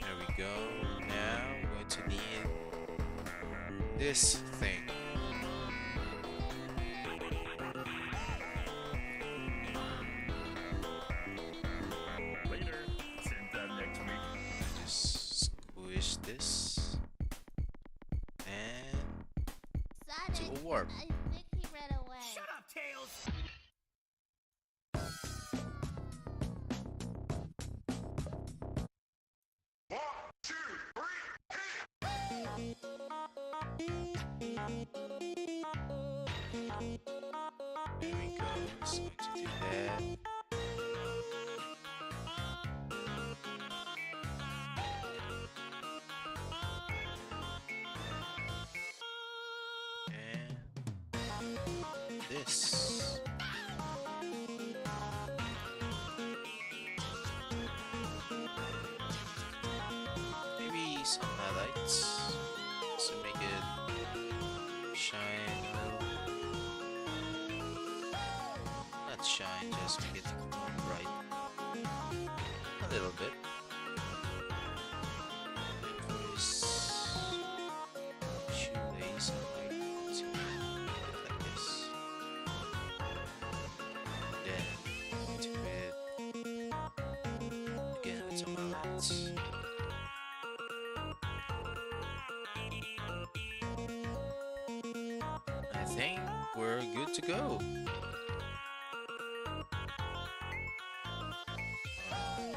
There we go. Now we're going to need this thing. Later. Same time next week. Just squish this and to Sonic, a warp. I think he ran away. Shut up, Tails! There we go. Just going to do that. And this. Maybe some highlights to make it shine a little. Not shine, just make it more bright. A little bit. And this shoelace, I'm going to put it like this. Then into it again with some highlights. I think we're good to go.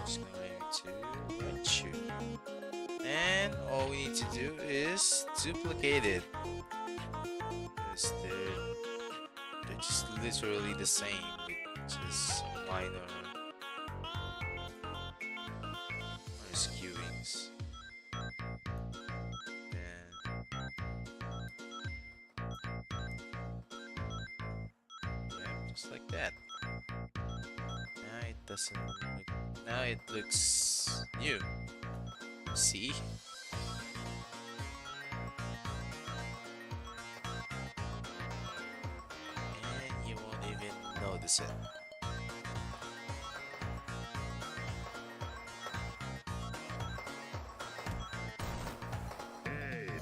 Just going to right shoe. And all we need to do is duplicate it. Because they're just literally the same with just some minor skewings. Yeah, just like that. Now it doesn't look, now it looks new. See? And you won't even notice it.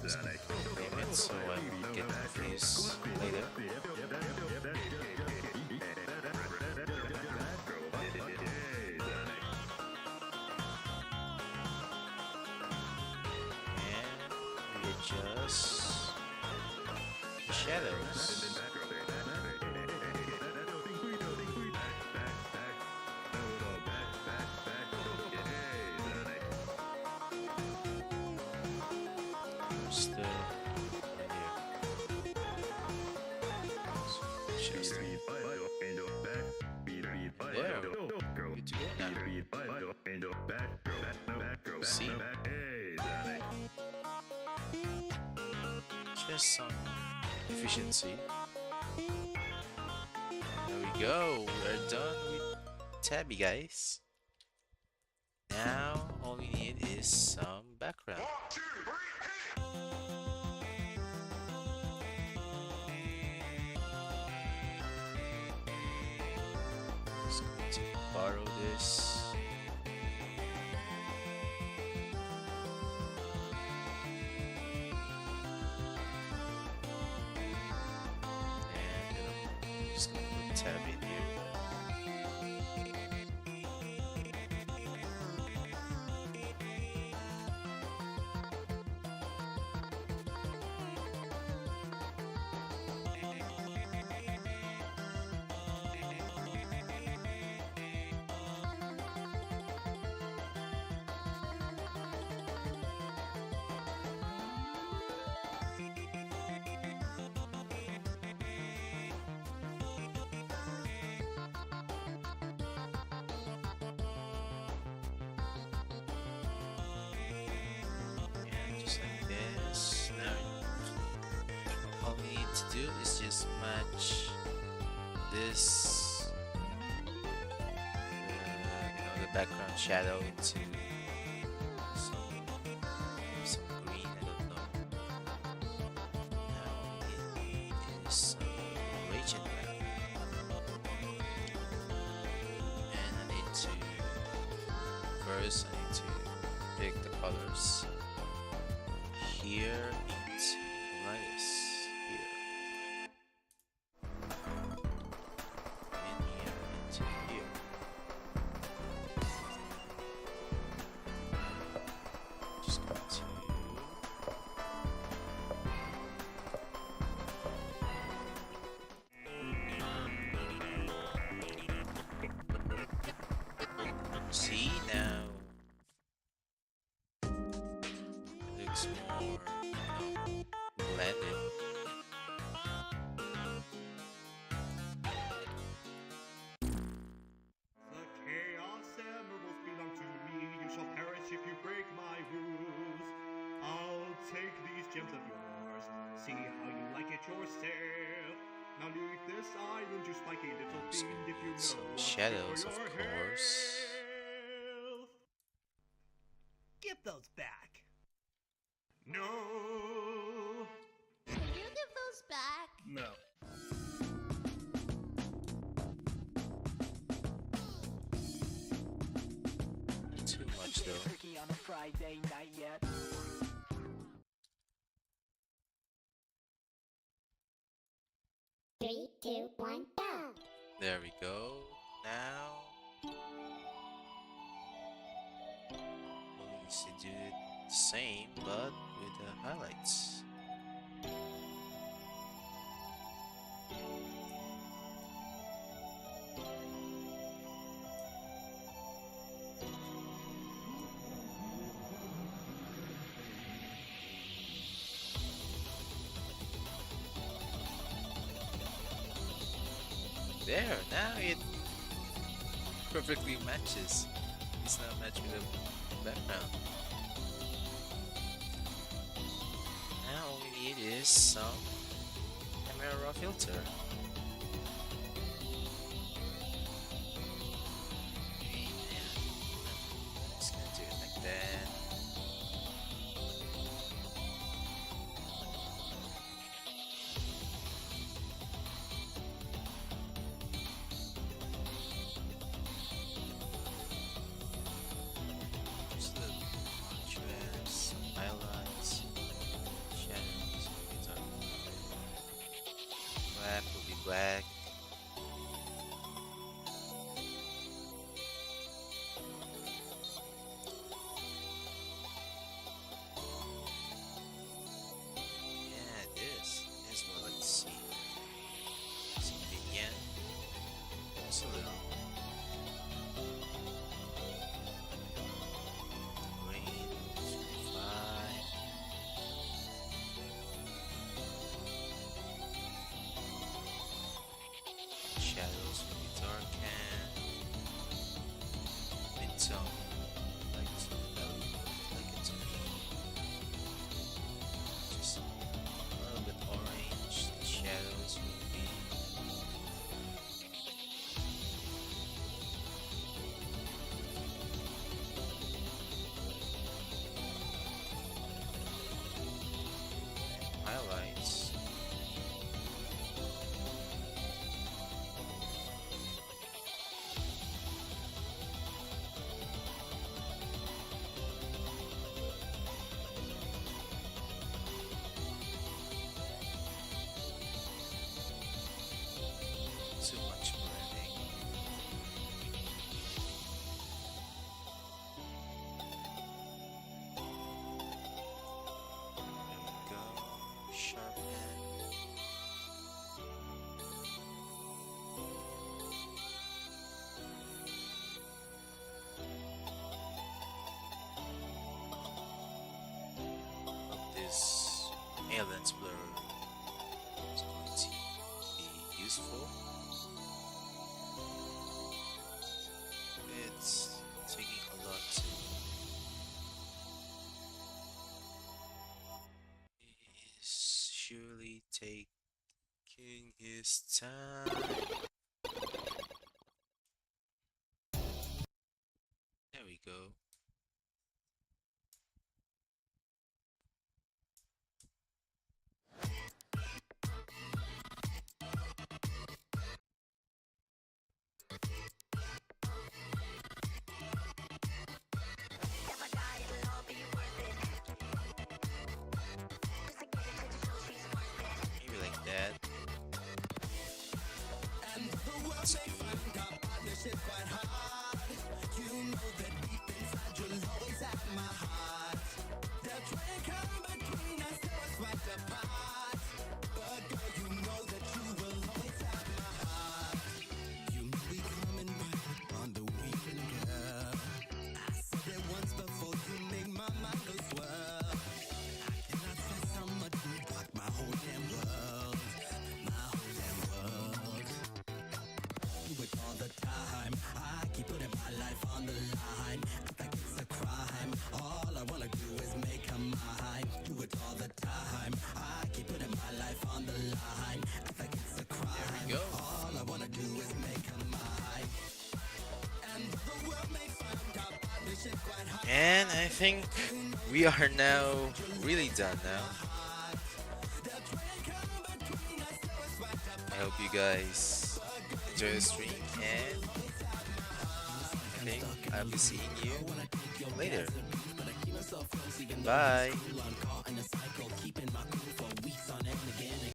Just gonna name it so I won't get confused later. And we adjust the shadows. There, good to go now. See, just some efficiency. There we go. We're done with Tabi, guys. Now all we need is some background. Just going to borrow this. And I'm just gonna put tab in here. And just like this. Now all we need to do is just match this, the background shadow into some green. I don't know. Now it is some raging black, and I need to first pick the colors here into Linus here, and here into here. Just going to see now. It looks more blended. The chaos emeralds belong to me. You shall perish if you break my rules. I'll take these gems of yours. See how you like it yourself. Now leave this island, you spiky little Just fiend, if you know some what's good shadows, for of your course. health. Give those back. No. Can you give those back? No. Not too much though. Turkey on a Friday night yet? Three, two, one, go. There we go. Now we need to do it the same, but with the highlights. There, now it perfectly matches. It's now matched with the background. Now all we need is some camera raw filter. And just gonna do it like that. Just the contrast, highlights, shadows. Black will be black. Yeah, this is what let's see. Some begin. Just a little. Green, 5. some like it to be just a little bit orange. The shadows will be highlights. Too much blending. There we go. Sharpen. Hope this aliens blur is going to be useful. It's taking a lot to. He's surely taking his time. There we go. Maybe like that. That's good. There we go. And I think we are now really done now. I hope you guys enjoy the stream, and I think I'll be seeing you later. Bye.